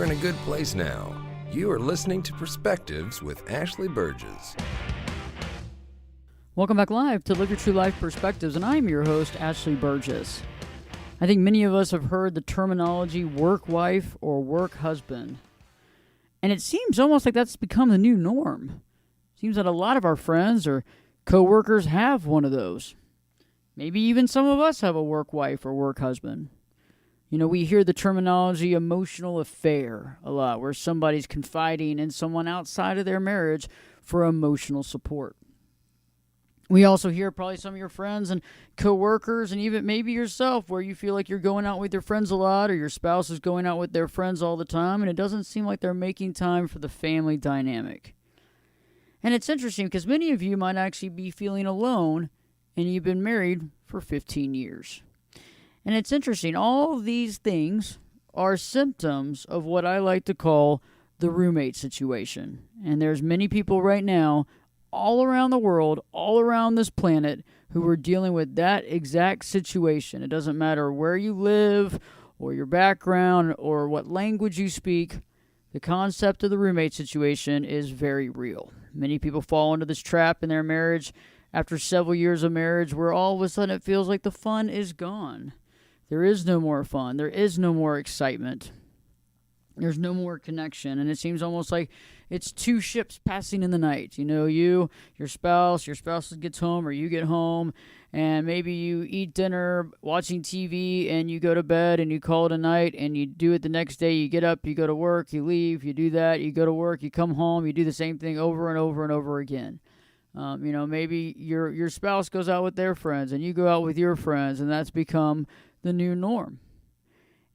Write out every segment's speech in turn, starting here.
you're in a good place now. You are listening to Perspectives with Ashley Burgess. Welcome back live to Live Your True Life Perspectives, and I'm your host, Ashley Burgess. I think many of us have heard the terminology work wife or work husband, and it seems almost like that's become the new norm. It seems that a lot of our friends or coworkers have one of those. Maybe even some of us have a work wife or work husband. You know, we hear the terminology emotional affair a lot, where somebody's confiding in someone outside of their marriage for emotional support. We also hear probably some of your friends and coworkers and even maybe yourself where you feel like you're going out with your friends a lot or your spouse is going out with their friends all the time and it doesn't seem like they're making time for the family dynamic. And it's interesting because many of you might actually be feeling alone and you've been married for 15 years. And it's interesting, all of these things are symptoms of what I like to call the roommate situation. And there's many people right now all around the world, all around this planet, who are dealing with that exact situation. It doesn't matter where you live or your background or what language you speak. The concept of the roommate situation is very real. Many people fall into this trap in their marriage after several years of marriage where all of a sudden it feels like the fun is gone. There is no more fun. There is no more excitement. There's no more connection. And it seems almost like it's two ships passing in the night. You know, your spouse gets home or you get home and maybe you eat dinner watching TV and you go to bed and you call it a night and you do it the next day. You get up, you go to work, you leave, you do that, you go to work, you come home, you do the same thing over and over and over again. Maybe your spouse goes out with their friends and you go out with your friends and that's become the new norm.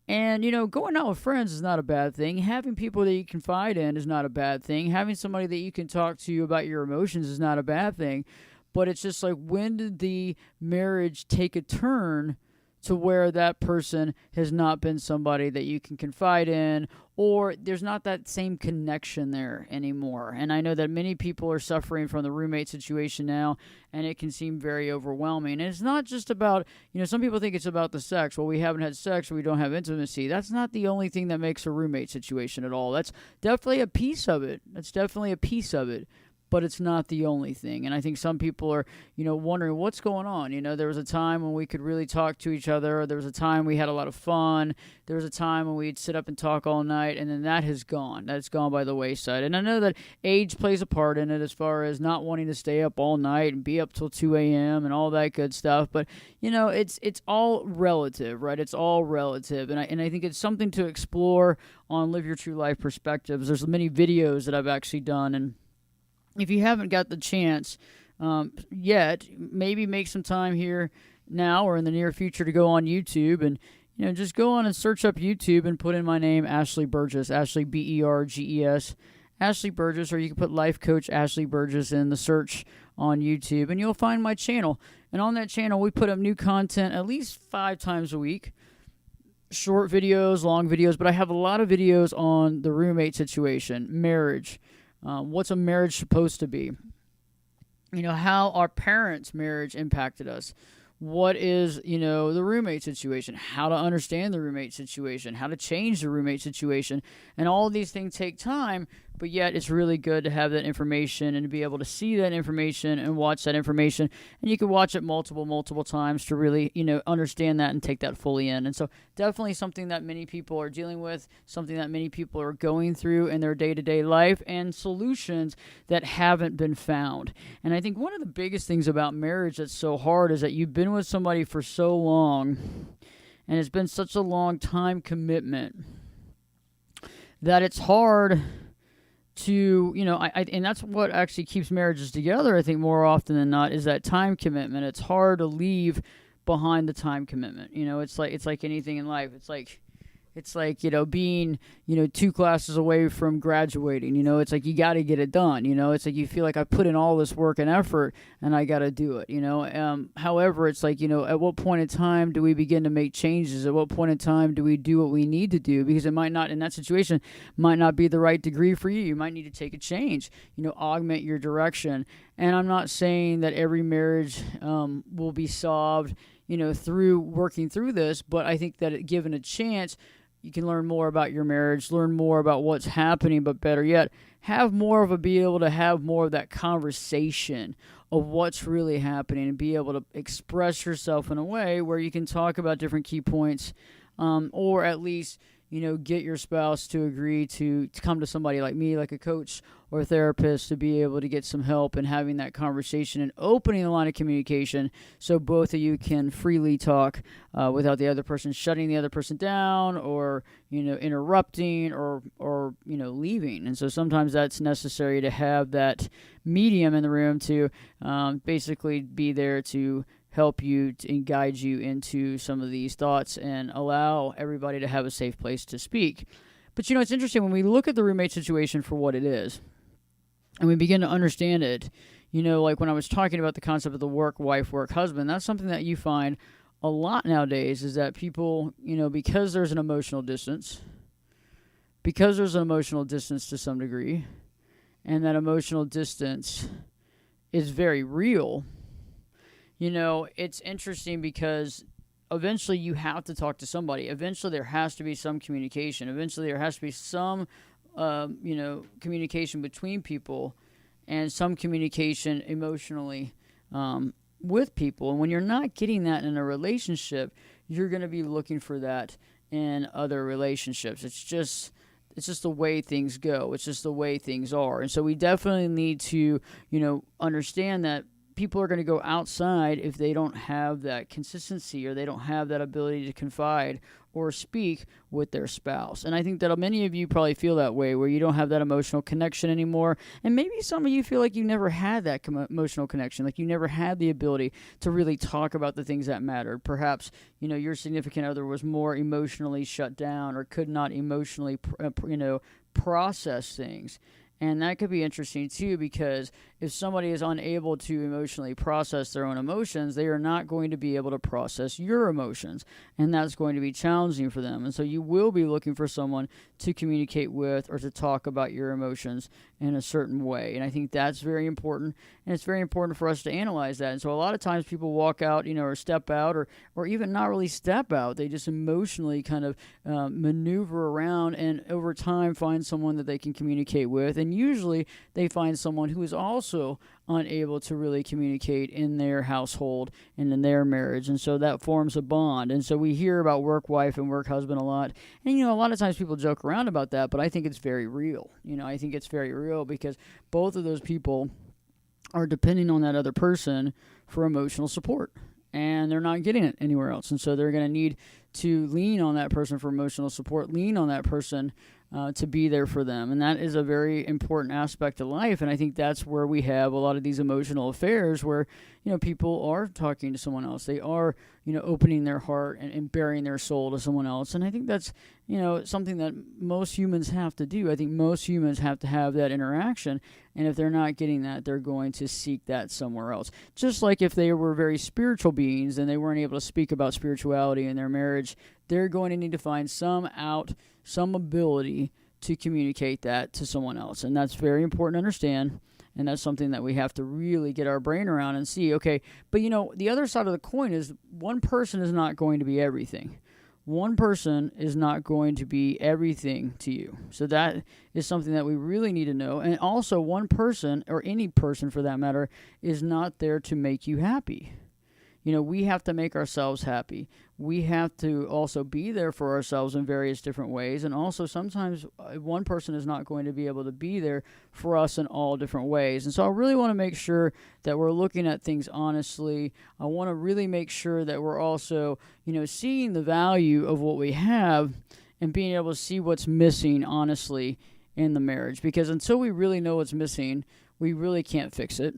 And, going out with friends is not a bad thing. Having people that you confide in is not a bad thing. Having somebody that you can talk to about your emotions is not a bad thing. But it's just like, when did the marriage take a turn to where that person has not been somebody that you can confide in, or there's not that same connection there anymore? And I know that many people are suffering from the roommate situation now, and it can seem very overwhelming. And it's not just about, some people think it's about the sex. Well, we haven't had sex, or we don't have intimacy. That's not the only thing that makes a roommate situation at all. That's definitely a piece of it. But it's not the only thing. And I think some people are, wondering what's going on. There was a time when we could really talk to each other. There was a time we had a lot of fun. There was a time when we'd sit up and talk all night, and then that has gone. That's gone by the wayside. And I know that age plays a part in it as far as not wanting to stay up all night and be up till 2 a.m. and all that good stuff. But, it's all relative, right? It's all relative. And I think it's something to explore on Live Your True Life Perspectives. There's many videos that I've actually done, and if you haven't got the chance yet, maybe make some time here now or in the near future to go on YouTube and, just go on and search up YouTube and put in my name, Ashley Burgess, Ashley Berges, Ashley Burgess, or you can put Life Coach Ashley Burgess in the search on YouTube, and you'll find my channel. And on that channel, we put up new content at least 5 times a week. Short videos, long videos, but I have a lot of videos on the roommate situation, marriage. What's a marriage supposed to be? How our parents' marriage impacted us. What is, the roommate situation? How to understand the roommate situation? How to change the roommate situation? And all of these things take time, but yet it's really good to have that information and to be able to see that information and watch that information. And you can watch it multiple times to really, understand that and take that fully in. And so definitely something that many people are dealing with, something that many people are going through in their day-to-day life, and solutions that haven't been found. And I think one of the biggest things about marriage that's so hard is that you've been with somebody for so long, and it's been such a long time commitment, that it's hard to, and that's what actually keeps marriages together, I think, more often than not, is that time commitment. It's hard to leave behind the time commitment. It's like anything in life. It's like, being, 2 classes away from graduating. It's like you got to get it done. It's like you feel like I put in all this work and effort and I got to do it. However, it's like, at what point in time do we begin to make changes? At what point in time do we do what we need to do? Because it might not, in that situation, might not be the right degree for you. You might need to take a change, augment your direction. And I'm not saying that every marriage will be solved, through working through this, but I think that given a chance, you can learn more about your marriage, learn more about what's happening, but better yet, be able to have more of that conversation of what's really happening and be able to express yourself in a way where you can talk about different key points, or at least, get your spouse to agree to come to somebody like me, like a coach or a therapist, to be able to get some help and having that conversation and opening the line of communication so both of you can freely talk without the other person shutting the other person down or, interrupting or leaving. And so sometimes that's necessary to have that medium in the room to basically be there to help you and guide you into some of these thoughts and allow everybody to have a safe place to speak. But it's interesting when we look at the roommate situation for what it is and we begin to understand it, like when I was talking about the concept of the work wife, work husband, that's something that you find a lot nowadays is that people, because there's an emotional distance to some degree, and that emotional distance is very real. It's interesting because eventually you have to talk to somebody. Eventually there has to be some communication. Eventually there has to be some, communication between people and some communication emotionally with people. And when you're not getting that in a relationship, you're going to be looking for that in other relationships. It's just the way things go. It's just the way things are. And so we definitely need to, understand that people are going to go outside if they don't have that consistency or they don't have that ability to confide or speak with their spouse. And I think that many of you probably feel that way, where you don't have that emotional connection anymore. And maybe some of you feel like you never had that emotional connection, like you never had the ability to really talk about the things that mattered. Perhaps, your significant other was more emotionally shut down or could not emotionally, process things. And that could be interesting too, because if somebody is unable to emotionally process their own emotions, they are not going to be able to process your emotions. And that's going to be challenging for them. And so you will be looking for someone to communicate with or to talk about your emotions in a certain way. And I think that's very important. And it's very important for us to analyze that. And so a lot of times people walk out, or step out or even not really step out. They just emotionally kind of maneuver around and over time find someone that they can communicate with. And usually they find someone who is also unable to really communicate in their household and in their marriage. And so that forms a bond. And so we hear about work wife and work husband a lot. And, a lot of times people joke around about that, but I think it's very real. I think it's very real because both of those people are depending on that other person for emotional support. And they're not getting it anywhere else. And so they're going to need to lean on that person for emotional support, lean on that person to be there for them. And that is a very important aspect of life. And I think that's where we have a lot of these emotional affairs where, people are talking to someone else. They are, opening their heart and bearing their soul to someone else. And I think that's, something that most humans have to do. I think most humans have to have that interaction. And if they're not getting that, they're going to seek that somewhere else. Just like if they were very spiritual beings and they weren't able to speak about spirituality in their marriage, they're going to need to find some ability to communicate that to someone else. And that's very important to understand. And that's something that we have to really get our brain around and see, okay, but the other side of the coin is one person is not going to be everything. One person is not going to be everything to you. So that is something that we really need to know. And also one person, or any person for that matter, is not there to make you happy. We have to make ourselves happy. We have to also be there for ourselves in various different ways. And also sometimes one person is not going to be able to be there for us in all different ways. And so I really want to make sure that we're looking at things honestly. I want to really make sure that we're also, seeing the value of what we have and being able to see what's missing honestly in the marriage. Because until we really know what's missing, we really can't fix it.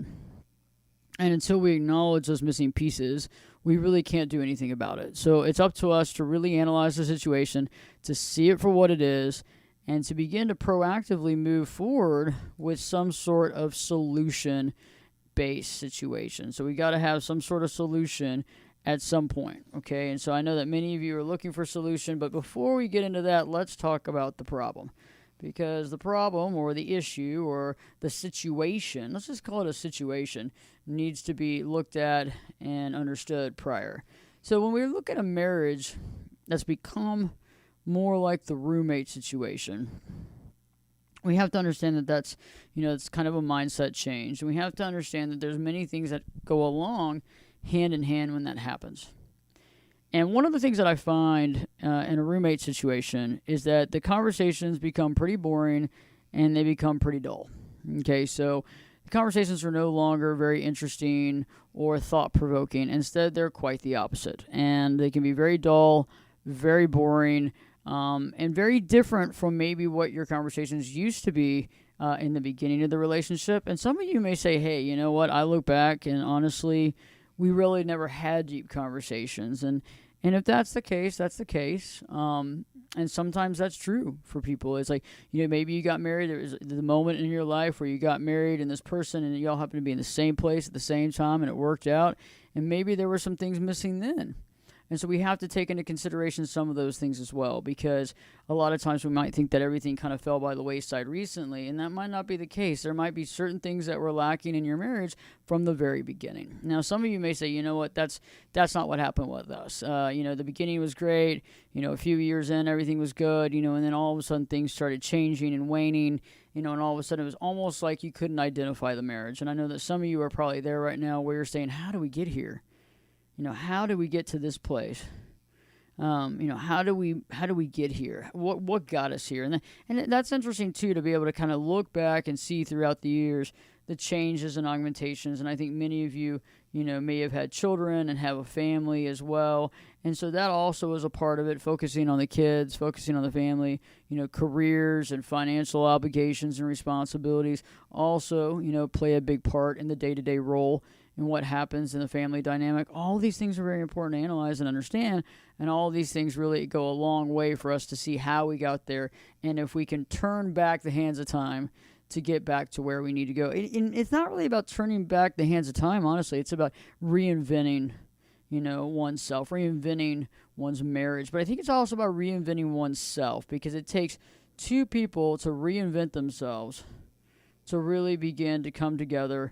And until we acknowledge those missing pieces, we really can't do anything about it. So it's up to us to really analyze the situation, to see it for what it is, and to begin to proactively move forward with some sort of solution-based situation. So we got to have some sort of solution at some point, okay? And so I know that many of you are looking for a solution, but before we get into that, let's talk about the problem. Because the problem or the issue or the situation, let's just call it a situation, needs to be looked at and understood prior. So when we look at a marriage that's become more like the roommate situation. We have to understand that that's, it's kind of a mindset change. And we have to understand that there's many things that go along hand in hand when that happens. And one of the things that I find in a roommate situation is that the conversations become pretty boring and they become pretty dull. Okay, so the conversations are no longer very interesting or thought-provoking. Instead, they're quite the opposite. And they can be very dull, very boring, and very different from maybe what your conversations used to be in the beginning of the relationship. And some of you may say, hey, you know what? I look back and honestly, we really never had deep conversations. And if that's the case, that's the case. And sometimes that's true for people. It's like, maybe you got married. There was the moment in your life where you got married and this person and you all happened to be in the same place at the same time and it worked out. And maybe there were some things missing then. And so we have to take into consideration some of those things as well, because a lot of times we might think that everything kind of fell by the wayside recently, and that might not be the case. There might be certain things that were lacking in your marriage from the very beginning. Now, some of you may say, you know what, that's not what happened with us. The beginning was great. A few years in, everything was good, and then all of a sudden things started changing and waning, and all of a sudden it was almost like you couldn't identify the marriage. And I know that some of you are probably there right now where you're saying, how do we get here? How do we get to this place? How do we get here? What got us here? And that's interesting too, to be able to kind of look back and see throughout the years the changes and augmentations. And I think many of you, may have had children and have a family as well. And so that also is a part of it, focusing on the kids, focusing on the family, careers and financial obligations and responsibilities also, play a big part in the day-to-day role and what happens in the family dynamic. All these things are very important to analyze and understand, and all these things really go a long way for us to see how we got there, and if we can turn back the hands of time to get back to where we need to go. It's not really about turning back the hands of time, honestly. It's about reinventing, oneself, reinventing one's marriage. But I think it's also about reinventing oneself, because it takes two people to reinvent themselves to really begin to come together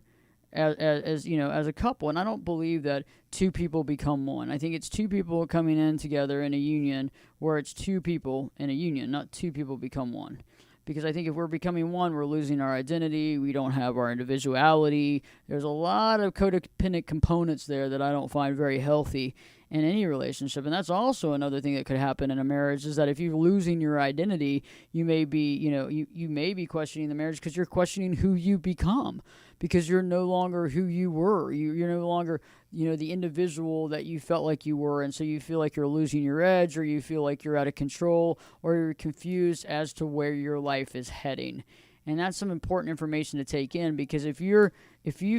as a couple. And I don't believe that two people become one. I think it's two people coming in together in a union, where it's two people in a union, not two people become one. Because I think if we're becoming one, we're losing our identity. We don't have our individuality. There's a lot of codependent components there that I don't find very healthy in any relationship. And that's also another thing that could happen in a marriage, is that if you're losing your identity, you may be, you may be questioning the marriage because you're questioning who you become, because you're no longer who you were. You're no longer, the individual that you felt like you were. And so you feel like you're losing your edge, or you feel like you're out of control, or you're confused as to where your life is heading. And that's some important information to take in, because if you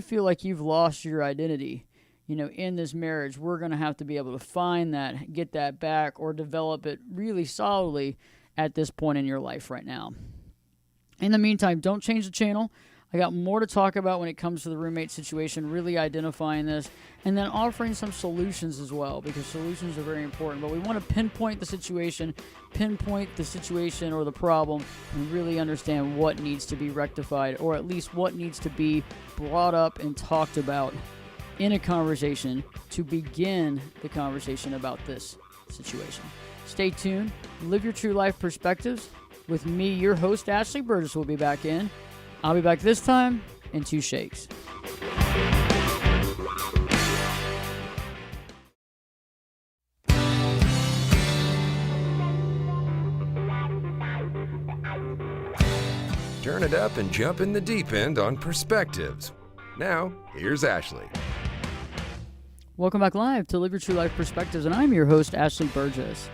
feel like you've lost your identity, in this marriage, we're going to have to be able to find that, get that back, or develop it really solidly at this point in your life right now. In the meantime, don't change the channel. I got more to talk about when it comes to the roommate situation, really identifying this, and then offering some solutions as well, because solutions are very important. But we want to pinpoint the situation or the problem, and really understand what needs to be rectified, or at least what needs to be brought up and talked about in a conversation to begin the conversation about this situation. Stay tuned. Live your true life perspectives with me, your host, Ashley Burgess, will be back in. I'll be back this time in 2 shakes. Turn it up and jump in the deep end on Perspectives. Now, here's Ashley. Welcome back live to Live Your True Life Perspectives, and I'm your host, Ashley Burgess.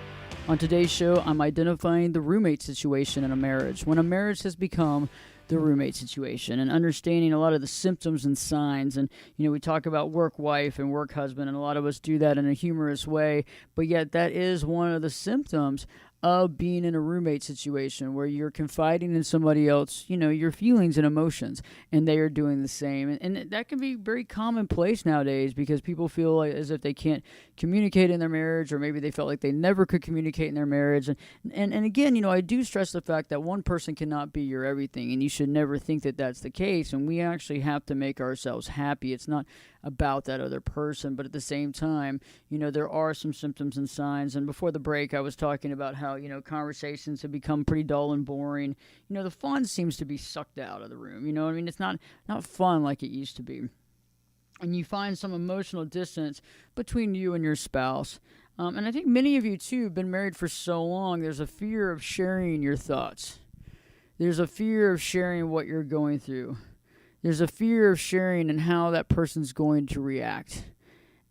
On today's show, I'm identifying the roommate situation in a marriage, when a marriage has become the roommate situation, and understanding a lot of the symptoms and signs. And, we talk about work wife and work husband, and a lot of us do that in a humorous way, but yet that is one of the symptoms of being in a roommate situation, where you're confiding in somebody else, your feelings and emotions, and they are doing the same. And that can be very commonplace nowadays, because people feel like as if they can't communicate in their marriage, or maybe they felt like they never could communicate in their marriage. And again, I do stress the fact that one person cannot be your everything, and you should never think that that's the case. And we actually have to make ourselves happy. It's not about that other person, but at the same time, there are some symptoms and signs. And before the break, I was talking about how, how, conversations have become pretty dull and boring. The fun seems to be sucked out of the room. It's not fun like it used to be. And you find some emotional distance between you and your spouse. And I think many of you, too, have been married for so long, there's a fear of sharing your thoughts. There's a fear of sharing what you're going through. There's a fear of sharing and how that person's going to react.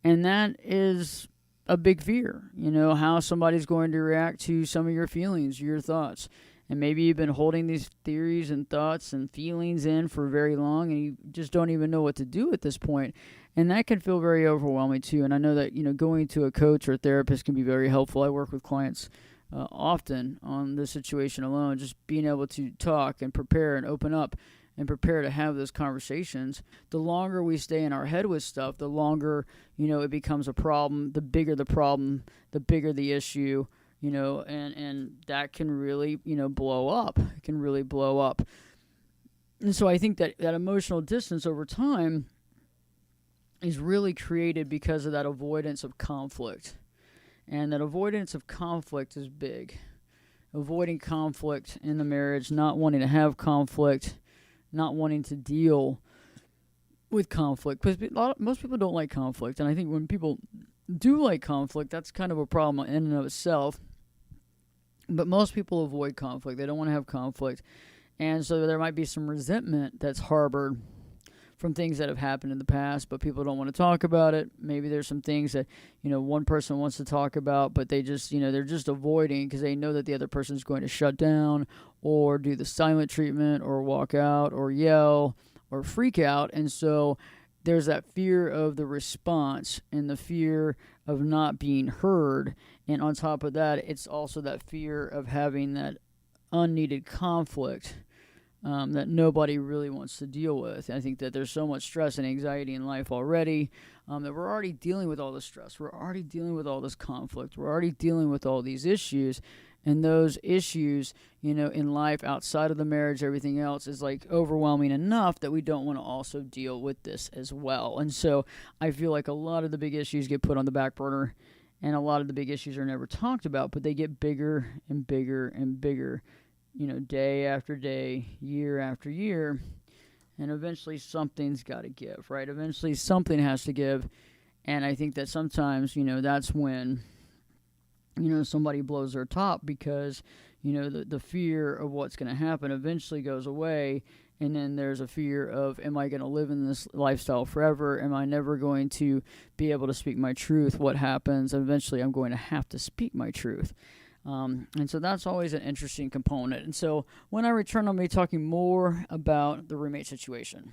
And that is a big fear, how somebody's going to react to some of your feelings, your thoughts. And maybe you've been holding these theories and thoughts and feelings in for very long, and you just don't even know what to do at this point. And that can feel very overwhelming, too. And I know that, going to a coach or a therapist can be very helpful. I work with clients often on this situation alone, just being able to talk and prepare and open up and prepare to have those conversations. The longer we stay in our head with stuff, the longer, it becomes a problem. The bigger the problem, the bigger the issue, and that can really, blow up. It can really blow up. And so I think that emotional distance over time is really created because of that avoidance of conflict. And that avoidance of conflict is big. Avoiding conflict in the marriage, not wanting to have conflict, not wanting to deal with conflict. Because most people don't like conflict. And I think when people do like conflict, that's kind of a problem in and of itself. But most people avoid conflict. They don't want to have conflict. And so there might be some resentment that's harbored from things that have happened in the past, but people don't want to talk about it. Maybe there's some things that, one person wants to talk about, but they just, they're just avoiding because they know that the other person's going to shut down or do the silent treatment or walk out or yell or freak out. And so there's that fear of the response and the fear of not being heard. And on top of that, it's also that fear of having that unneeded conflict that nobody really wants to deal with. And I think that there's so much stress and anxiety in life already that we're already dealing with all this stress. We're already dealing with all this conflict. We're already dealing with all these issues. And those issues, in life outside of the marriage, everything else is like overwhelming enough that we don't want to also deal with this as well. And so I feel like a lot of the big issues get put on the back burner and a lot of the big issues are never talked about, but they get bigger and bigger and bigger, day after day, year after year. And eventually something's got to give, right? Eventually something has to give. And I think that sometimes, that's when somebody blows their top because, the fear of what's going to happen eventually goes away. And then there's a fear of, am I going to live in this lifestyle forever? Am I never going to be able to speak my truth? What happens? Eventually I'm going to have to speak my truth. And so that's always an interesting component. And so when I return, I'll be talking more about the roommate situation.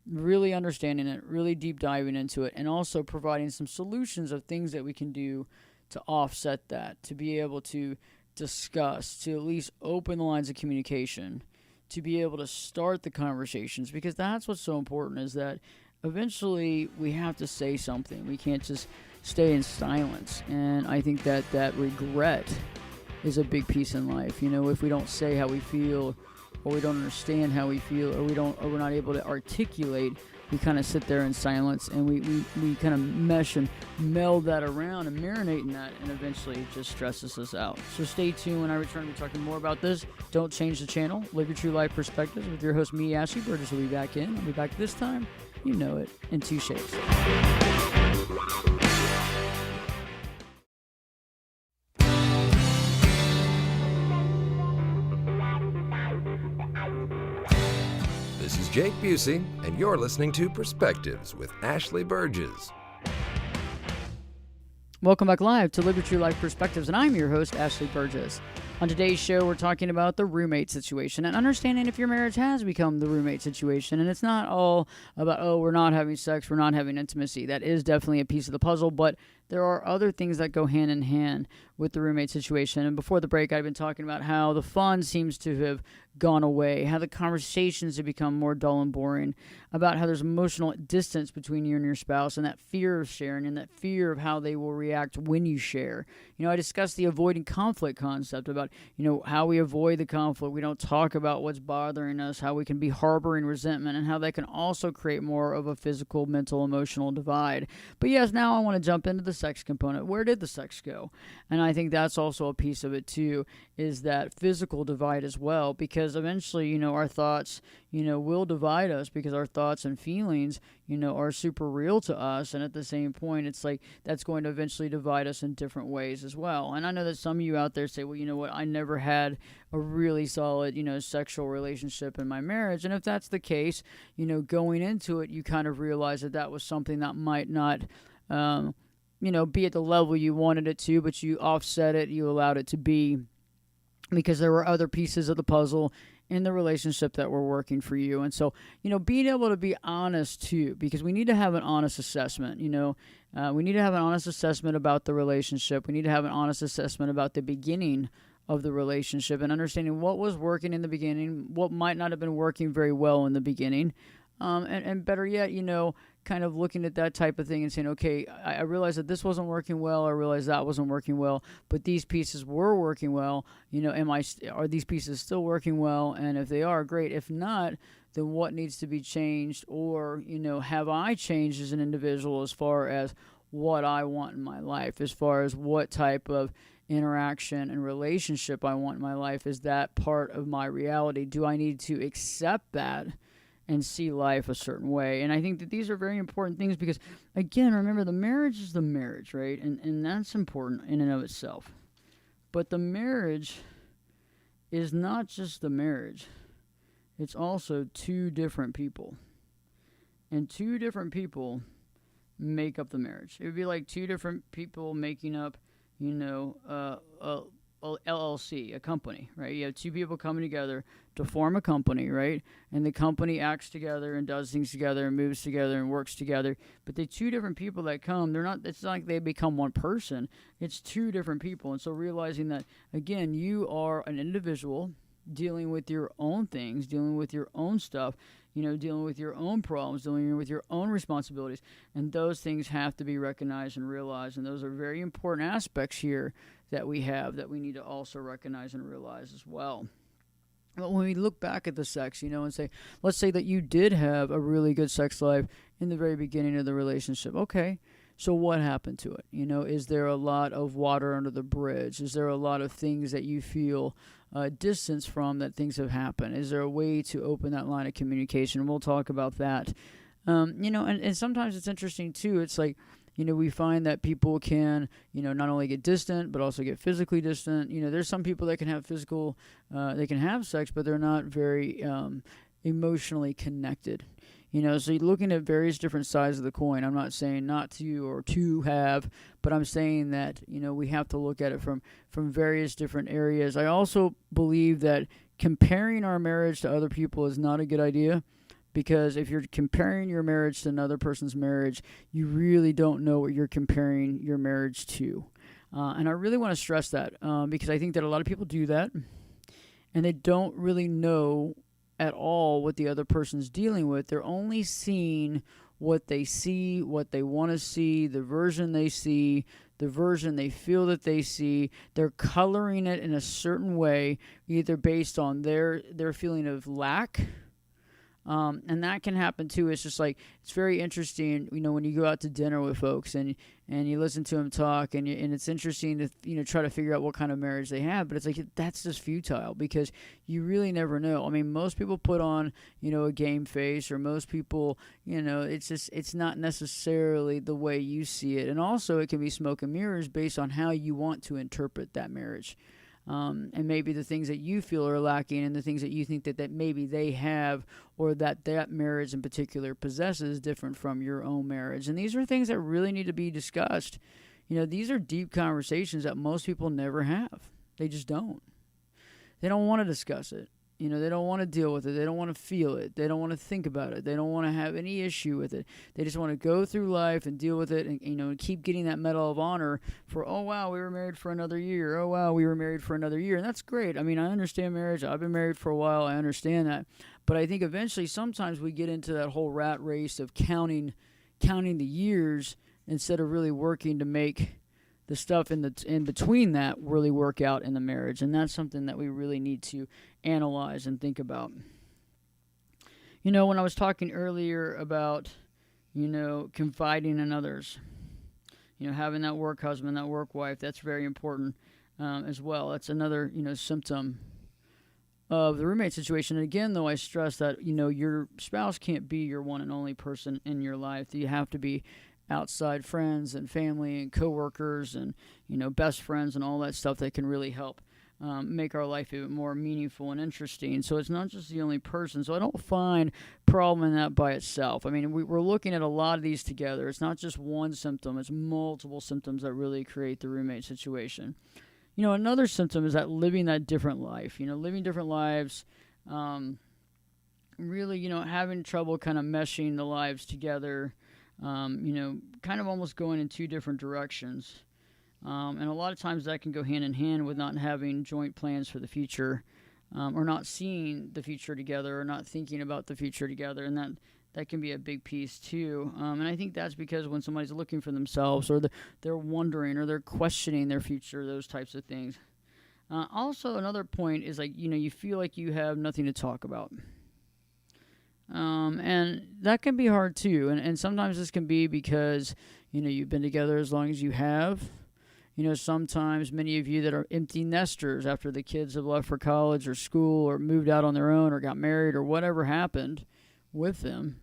Really understanding it, really deep diving into it, and also providing some solutions of things that we can do to offset that, to be able to discuss, to at least open the lines of communication, to be able to start the conversations, because that's what's so important, is that eventually we have to say something. We can't just stay in silence. And I think that regret is a big piece in life. If we don't say how we feel, or we don't understand how we feel, or we're not able to articulate, we kind of sit there in silence, and we kind of mesh and meld that around and marinate in that, and eventually it just stresses us out. So stay tuned. When I return, we'll be talking more about this. Don't change the channel. Live your true life perspectives with your host, me, Ashley Burgess, will be back in. I'll be back this time, in 2 shapes. This is Jake Busey, and you're listening to Perspectives with Ashley Burgess. Welcome back live to Live Your True Life Perspectives, and I'm your host, Ashley Burgess. On today's show, we're talking about the roommate situation and understanding if your marriage has become the roommate situation. And it's not all about, we're not having sex, we're not having intimacy. That is definitely a piece of the puzzle, but there are other things that go hand in hand with the roommate situation. And before the break, I've been talking about how the fun seems to have gone away, how the conversations have become more dull and boring, about how there's emotional distance between you and your spouse, and that fear of sharing, and that fear of how they will react when you share. I discussed the avoiding conflict concept about about, how we avoid the conflict. We don't talk about what's bothering us, how we can be harboring resentment, and how that can also create more of a physical, mental, emotional divide. But yes, now I want to jump into the sex component. Where did the sex go? And I think that's also a piece of it too, is that physical divide as well, because eventually, our thoughts, will divide us, because our thoughts and feelings, are super real to us. And at the same point, it's like that's going to eventually divide us in different ways as well. And I know that some of you out there say, well, you know what, I never had a really solid, sexual relationship in my marriage. And if that's the case, going into it, you kind of realize that that was something that might not, be at the level you wanted it to, but you offset it, you allowed it to be, because there were other pieces of the puzzle in the relationship that were working for you. And so, being able to be honest too, because we need to have an honest assessment. We need to have an honest assessment about the relationship. We need to have an honest assessment about the beginning of the relationship, and understanding what was working in the beginning, what might not have been working very well in the beginning. And better yet, kind of looking at that type of thing and saying, okay, I realize that this wasn't working well. I realize that wasn't working well, but these pieces were working well. Are these pieces still working well? And if they are, great. If not, then what needs to be changed? Or, have I changed as an individual as far as what I want in my life, as far as what type of interaction and relationship I want in my life? Is that part of my reality? Do I need to accept that and see life a certain way? And I think that these are very important things, because, again, remember, the marriage is the marriage, right? And that's important in and of itself. But the marriage is not just the marriage. It's also two different people. And two different people make up the marriage. It would be like two different people making up, a LLC, a company, right? You have two people coming together to form a company, right? And the company acts together and does things together and moves together and works together. But the two different people that come, it's not like they become one person. It's two different people. And so realizing that, again, you are an individual dealing with your own things, dealing with your own stuff, dealing with your own problems, dealing with your own responsibilities. And those things have to be recognized and realized. And those are very important aspects here that we have, that we need to also recognize and realize as well. But when we look back at the sex, and say, let's say that you did have a really good sex life in the very beginning of the relationship. Okay, so what happened to it? Is there a lot of water under the bridge? Is there a lot of things that you feel distance from, that things have happened? Is there a way to open that line of communication? We'll talk about that. And sometimes it's interesting too. It's like, we find that people can, not only get distant, but also get physically distant. There's some people that can have they can have sex, but they're not very emotionally connected. So you're looking at various different sides of the coin. I'm not saying not to or to have, but I'm saying that, we have to look at it from various different areas. I also believe that comparing our marriage to other people is not a good idea. Because if you're comparing your marriage to another person's marriage, you really don't know what you're comparing your marriage to. And I really want to stress that, because I think that a lot of people do that, and they don't really know at all what the other person's dealing with. They're only seeing what they see, what they want to see, the version they see, the version they feel that they see. They're coloring it in a certain way, either based on their feeling of lack. And that can happen too. It's just like, it's very interesting, when you go out to dinner with folks and you listen to them talk, and it's interesting to, try to figure out what kind of marriage they have. But it's like, that's just futile, because you really never know. I mean, most people put on, a game face, or most people, it's not necessarily the way you see it. And also it can be smoke and mirrors based on how you want to interpret that marriage. And maybe the things that you feel are lacking, and the things that you think that maybe they have, or that marriage in particular possesses, different from your own marriage. And these are things that really need to be discussed. These are deep conversations that most people never have. They just don't. They don't want to discuss it. They don't want to deal with it. They don't want to feel it. They don't want to think about it. They don't want to have any issue with it. They just want to go through life and deal with it, and keep getting that Medal of Honor for, oh, wow, we were married for another year. Oh, wow, we were married for another year. And that's great. I mean, I understand marriage. I've been married for a while. I understand that. But I think eventually sometimes we get into that whole rat race of counting the years instead of really working to make the stuff in between that really work out in the marriage. And that's something that we really need to analyze and think about. When I was talking earlier about, confiding in others, having that work husband, that work wife, that's very important as well. That's another, symptom of the roommate situation. And again, though, I stress that, your spouse can't be your one and only person in your life. You have to be outside friends and family and coworkers and, best friends and all that stuff that can really help make our life even more meaningful and interesting. So it's not just the only person. So I don't find problem in that by itself. I mean, we're looking at a lot of these together. It's not just one symptom. It's multiple symptoms that really create the roommate situation. Another symptom is that living that different life. Living different lives, really, having trouble kind of meshing the lives together, kind of almost going in two different directions. And a lot of times that can go hand in hand with not having joint plans for the future, or not seeing the future together, or not thinking about the future together. And that can be a big piece too. And I think that's because when somebody's looking for themselves, or they're wondering, or they're questioning their future, those types of things. Also, another point is like, you feel like you have nothing to talk about. And that can be hard too. And sometimes this can be because, you've been together as long as you have. Sometimes many of you that are empty nesters after the kids have left for college or school or moved out on their own or got married or whatever happened with them,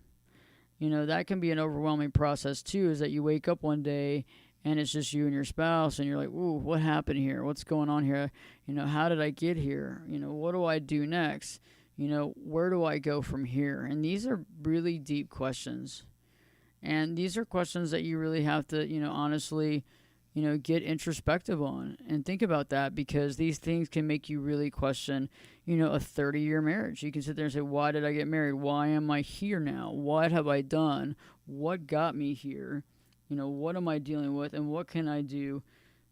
that can be an overwhelming process too, is that you wake up one day and it's just you and your spouse and you're like, ooh, what happened here? What's going on here? How did I get here? What do I do next? Where do I go from here? And these are really deep questions. And these are questions that you really have to, honestly, get introspective on and think about that, because these things can make you really question, a 30-year marriage. You can sit there and say, why did I get married? Why am I here now? What have I done? What got me here? What am I dealing with? And what can I do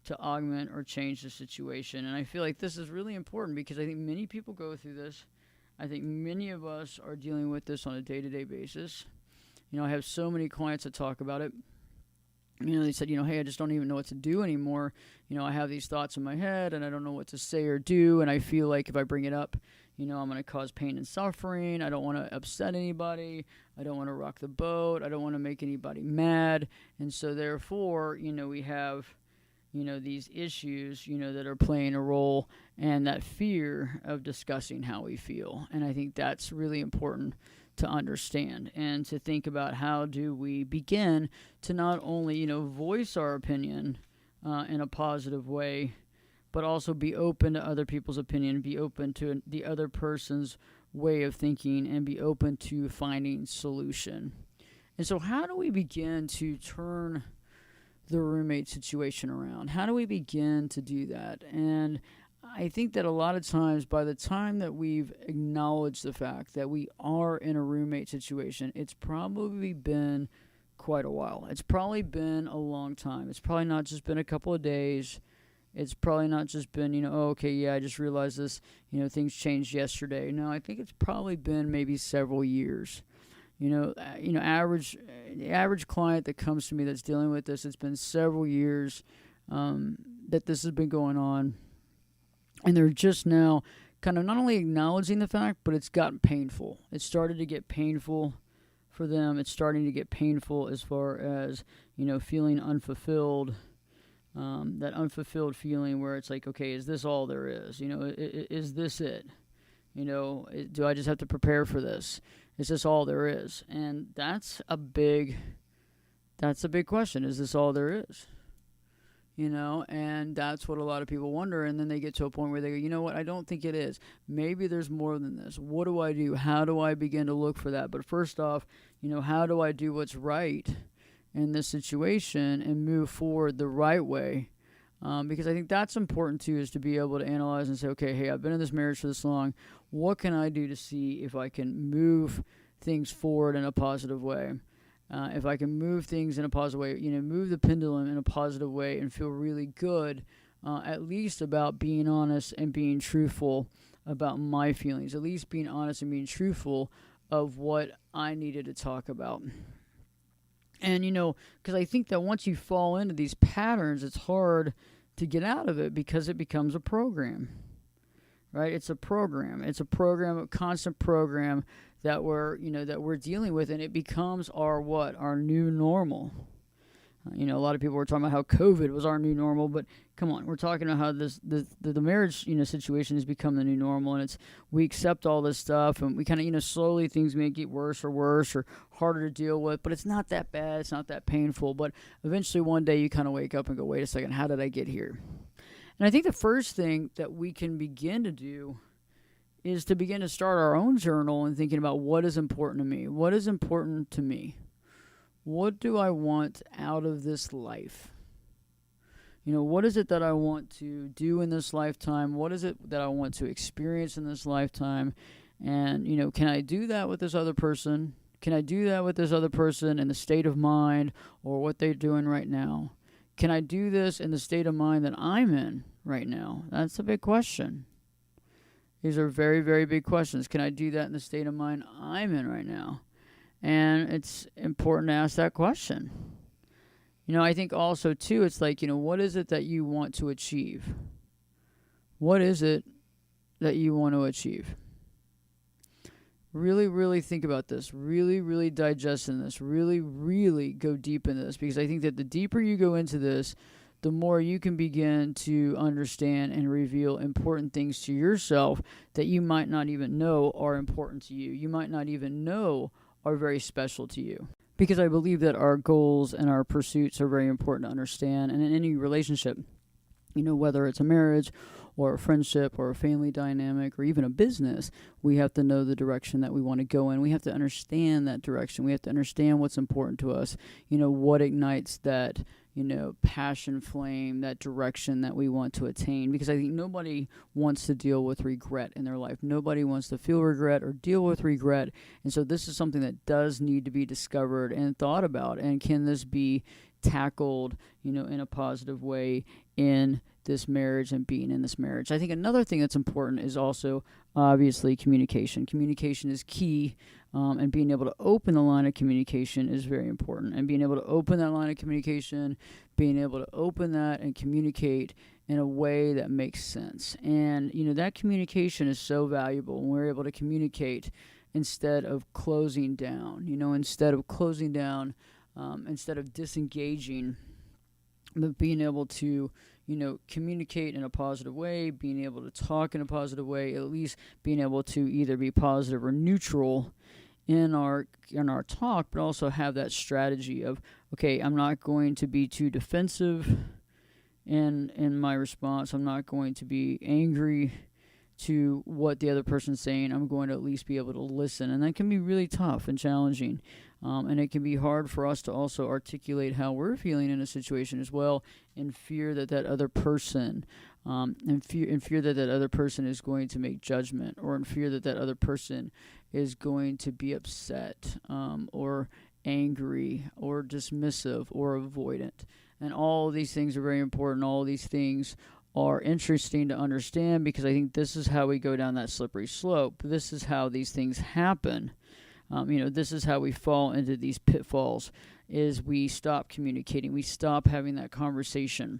to augment or change the situation? And I feel like this is really important because I think many people go through this. I think many of us are dealing with this on a day-to-day basis. I have so many clients that talk about it. They said, hey, I just don't even know what to do anymore. I have these thoughts in my head and I don't know what to say or do. And I feel like if I bring it up, I'm going to cause pain and suffering. I don't want to upset anybody. I don't want to rock the boat. I don't want to make anybody mad. And so therefore, we have, these issues, that are playing a role, and that fear of discussing how we feel. And I think that's really important to understand and to think about how do we begin to not only, voice our opinion in a positive way, but also be open to other people's opinion, be open to the other person's way of thinking, and be open to finding solution. And so how do we begin to turn the roommate situation around? How do we begin to do that? And I think that a lot of times, by the time that we've acknowledged the fact that we are in a roommate situation, it's probably been quite a while. It's probably been a long time. It's probably not just been a couple of days. It's probably not just been, oh, okay, yeah, I just realized this, things changed yesterday. No, I think it's probably been maybe several years. The average client that comes to me that's dealing with this, it's been several years that this has been going on. And they're just now kind of not only acknowledging the fact, but it's gotten painful. It started to get painful for them. It's starting to get painful as far as, feeling unfulfilled. That unfulfilled feeling where it's like, okay, is this all there is? Is this it? Do I just have to prepare for this? Is this all there is? And that's a big question. Is this all there is? And that's what a lot of people wonder. And then they get to a point where they go, you know what? I don't think it is. Maybe there's more than this. What do I do? How do I begin to look for that? But first off, how do I do what's right in this situation and move forward the right way? Because I think that's important too, is to be able to analyze and say, okay, hey, I've been in this marriage for this long. What can I do to see if I can move things forward in a positive way? If I can move things in a positive way, move the pendulum in a positive way and feel really good, at least about being honest and being truthful about my feelings, at least being honest and being truthful of what I needed to talk about. And, because I think that once you fall into these patterns, it's hard to get out of it because it becomes a program, right? It's a program. It's a constant program that we're dealing with, and it becomes our new normal. A lot of people were talking about how COVID was our new normal, but come on, we're talking about how the marriage situation has become the new normal, and we accept all this stuff, and we kind of slowly things may get worse or harder to deal with, but it's not that bad, it's not that painful. But eventually one day you kind of wake up and go, wait a second, how did I get here? And I think the first thing that we can begin to do is to begin to start our own journal and thinking about what is important to me. What is important to me? What do I want out of this life? What is it that I want to do in this lifetime? What is it that I want to experience in this lifetime? And, can I do that with this other person? Can I do that with this other person in the state of mind or what they're doing right now? Can I do this in the state of mind that I'm in right now? That's a big question. These are very, very big questions. Can I do that in the state of mind I'm in right now? And it's important to ask that question. I think also, too, it's like, what is it that you want to achieve? What is it that you want to achieve? Really, really think about this. Really, really digest in this. Really, really go deep into this. Because I think that the deeper you go into this, the more you can begin to understand and reveal important things to yourself that you might not even know are important to you. You might not even know are very special to you. Because I believe that our goals and our pursuits are very important to understand. And in any relationship, whether it's a marriage or a friendship or a family dynamic or even a business, we have to know the direction that we want to go in. We have to understand that direction. We have to understand what's important to us, what ignites that, passion flame, that direction that we want to attain. Because I think nobody wants to deal with regret in their life. Nobody wants to feel regret or deal with regret. And so this is something that does need to be discovered and thought about. And can this be tackled, in a positive way in this marriage and being in this marriage? I think another thing that's important is also obviously communication. Communication is key, and being able to open the line of communication is very important. And being able to open that line of communication, being able to open that and communicate in a way that makes sense. And, that communication is so valuable when we're able to communicate instead of closing down, instead of disengaging, but being able to, communicate in a positive way, being able to talk in a positive way, at least being able to either be positive or neutral in our talk, but also have that strategy of, okay, I'm not going to be too defensive in my response. I'm not going to be angry to what the other person's saying. I'm going to at least be able to listen. And that can be really tough and challenging. And it can be hard for us to also articulate how we're feeling in a situation as well, in fear that other person, in fear that other person is going to make judgment, or in fear that other person is going to be upset, or angry, or dismissive, or avoidant. And all of these things are very important. All of these things are interesting to understand, because I think this is how we go down that slippery slope. This is how these things happen. This is how we fall into these pitfalls, is we stop communicating. We stop having that conversation.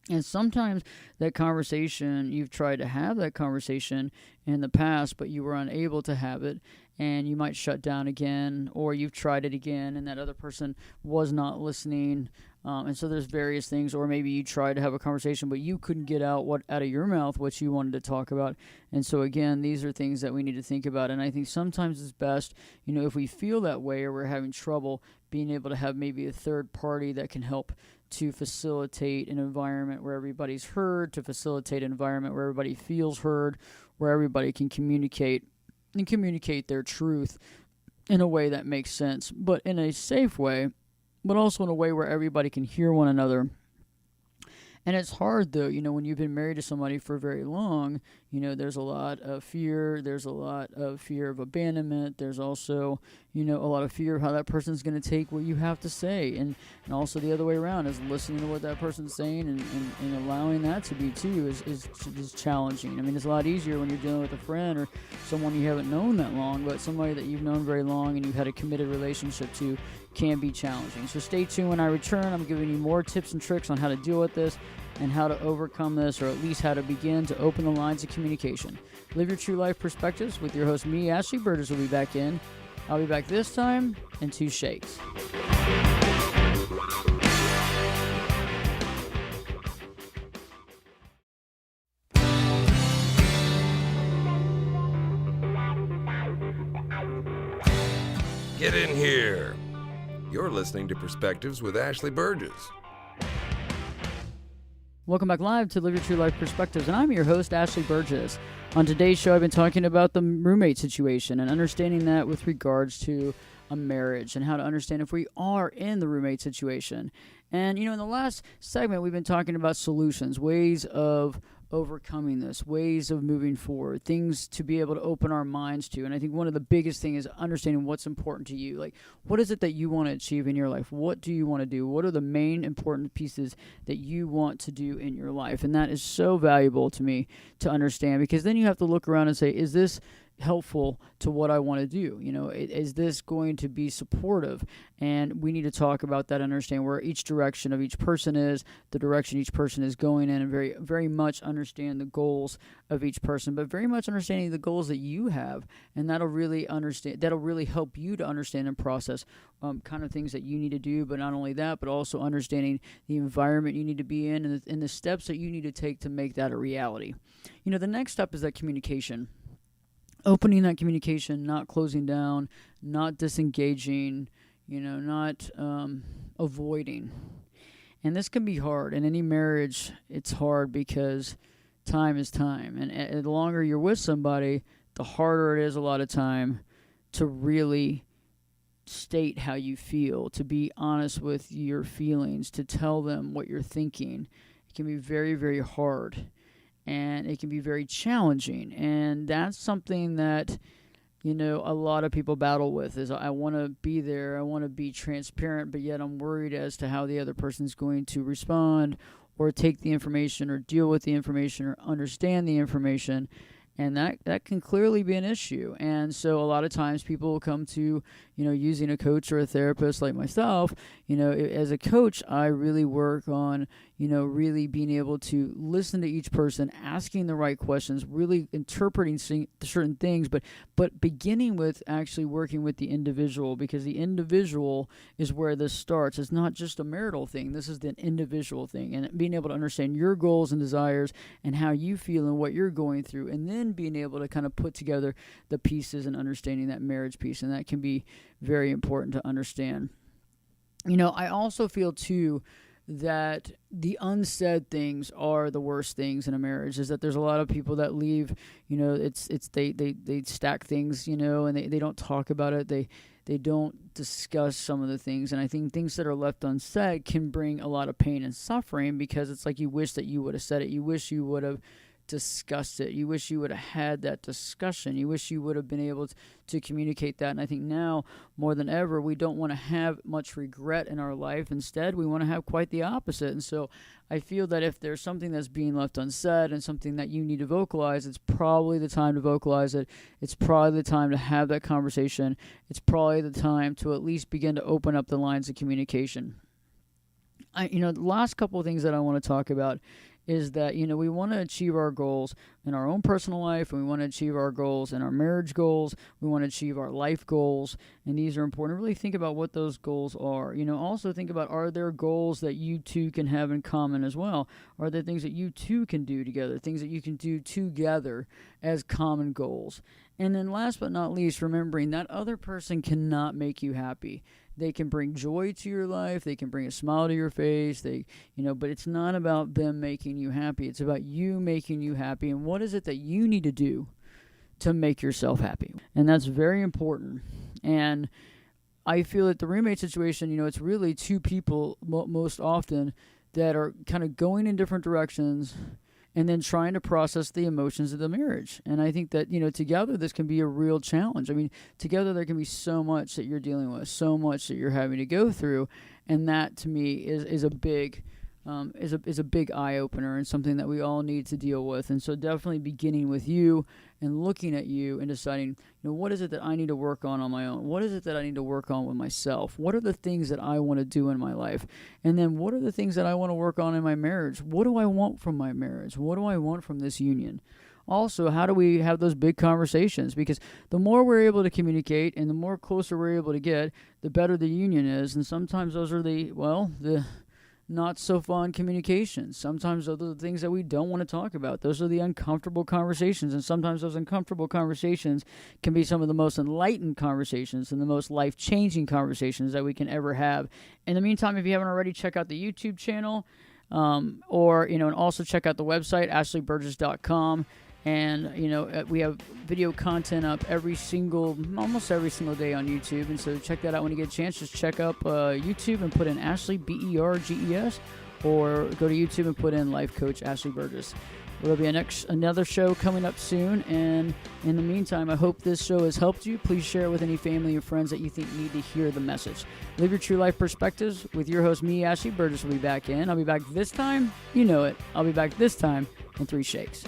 And sometimes that conversation, you've tried to have that conversation in the past, but you were unable to have it, and you might shut down again, or you've tried it again, and that other person was not listening. And so there's various things, or maybe you tried to have a conversation, but you couldn't get out of your mouth what you wanted to talk about. And so again, these are things that we need to think about. And I think sometimes it's best, if we feel that way or we're having trouble, being able to have maybe a third party that can help to facilitate an environment where everybody's heard, to facilitate an environment where everybody feels heard, where everybody can communicate their truth in a way that makes sense, but in a safe way, but also in a way where everybody can hear one another. And it's hard, though, when you've been married to somebody for very long, there's a lot of fear. There's a lot of fear of abandonment. There's also, a lot of fear of how that person's going to take what you have to say. And also the other way around is listening to what that person's saying and allowing that to be, too, is challenging. I mean, it's a lot easier when you're dealing with a friend or someone you haven't known that long, but somebody that you've known very long and you've had a committed relationship to can be challenging. So stay tuned when I return. I'm giving you more tips and tricks on how to deal with this and how to overcome this, or at least how to begin to open the lines of communication. Live your true life perspectives with your host, me, Ashley Burgess, will be back in. I'll be back this time in 2 shakes. Get in here. You're listening to Perspectives with Ashley Burgess. Welcome back live to Live Your True Life Perspectives, and I'm your host, Ashley Burgess. On today's show, I've been talking about the roommate situation and understanding that with regards to a marriage and how to understand if we are in the roommate situation. And, in the last segment, we've been talking about solutions, ways of overcoming this, ways of moving forward, things to be able to open our minds to. And I think one of the biggest things is understanding what's important to you. Like, what is it that you want to achieve in your life? What do you want to do? What are the main important pieces that you want to do in your life? And that is so valuable to me to understand, because then you have to look around and say, is this helpful to what I want to do? Is this going to be supportive? And we need to talk about that, understand where each direction of each person is, the direction each person is going in, and very, very much understand the goals of each person, but very much understanding the goals that you have. And that'll really help you to understand and process kind of things that you need to do, but not only that, but also understanding the environment you need to be in and the steps that you need to take to make that a reality. The next step is that communication. Opening that communication, not closing down, not disengaging, not avoiding. And this can be hard. In any marriage, it's hard because time is time. And the longer you're with somebody, the harder it is a lot of time to really state how you feel, to be honest with your feelings, to tell them what you're thinking. It can be very, very hard. And it can be very challenging. And that's something that, a lot of people battle with, is I want to be there, I want to be transparent, but yet I'm worried as to how the other person's going to respond or take the information or deal with the information or understand the information. And that can clearly be an issue. And so a lot of times people will come to, using a coach or a therapist like myself. As a coach, I really work on, really being able to listen to each person, asking the right questions, really interpreting certain things, but beginning with actually working with the individual, because the individual is where this starts. It's not just a marital thing. This is the individual thing, and being able to understand your goals and desires and how you feel and what you're going through, and then being able to kind of put together the pieces and understanding that marriage piece. And that can be very important to understand. I also feel too that the unsaid things are the worst things in a marriage. Is that there's a lot of people that leave, they stack things, and they don't talk about it. They don't discuss some of the things. And I think things that are left unsaid can bring a lot of pain and suffering, because it's like you wish that you would have said it. You wish you would have discussed it. You wish you would have had that discussion. You wish you would have been able to communicate that. And I think now more than ever, we don't want to have much regret in our life. Instead, we want to have quite the opposite. And so I feel that if there's something that's being left unsaid and something that you need to vocalize, it's probably the time to vocalize it. It's probably the time to have that conversation. It's probably the time to at least begin to open up the lines of communication. The last couple of things that I want to talk about is that, we want to achieve our goals in our own personal life, and we want to achieve our goals in our marriage goals. We want to achieve our life goals, and these are important. Really think about what those goals are. Also think about, are there goals that you two can have in common as well? Are there things that you two can do together, things that you can do together as common goals? And then last but not least, remembering that other person cannot make you happy. They can bring joy to your life. They can bring a smile to your face. But it's not about them making you happy. It's about you making you happy. And what is it that you need to do to make yourself happy? And that's very important. And I feel that the roommate situation, it's really two people most often that are kind of going in different directions and then trying to process the emotions of the marriage. And I think that, together this can be a real challenge. I mean, together there can be so much that you're dealing with, so much that you're having to go through. And that, to me, is a big is a big eye opener and something that we all need to deal with. And so definitely beginning with you and looking at you and deciding, what is it that I need to work on my own? What is it that I need to work on with myself? What are the things that I want to do in my life? And then what are the things that I want to work on in my marriage? What do I want from my marriage? What do I want from this union? Also, how do we have those big conversations? Because the more we're able to communicate and the more closer we're able to get, the better the union is. And sometimes those are the not so fun communications. Sometimes those are the things that we don't want to talk about. Those are the uncomfortable conversations. And sometimes those uncomfortable conversations can be some of the most enlightened conversations and the most life-changing conversations that we can ever have. In the meantime, if you haven't already, check out the YouTube channel and also check out the website, ashleyburgess.com. And, we have video content up almost every single day on YouTube. And so check that out when you get a chance. Just check up YouTube and put in Ashley, Berges, or go to YouTube and put in Life Coach Ashley Burgess. There'll be another show coming up soon. And in the meantime, I hope this show has helped you. Please share it with any family and friends that you think need to hear the message. Live your true life perspectives with your host, me, Ashley Burgess, will be back in. I'll be back this time. You know it. I'll be back this time in 3 shakes.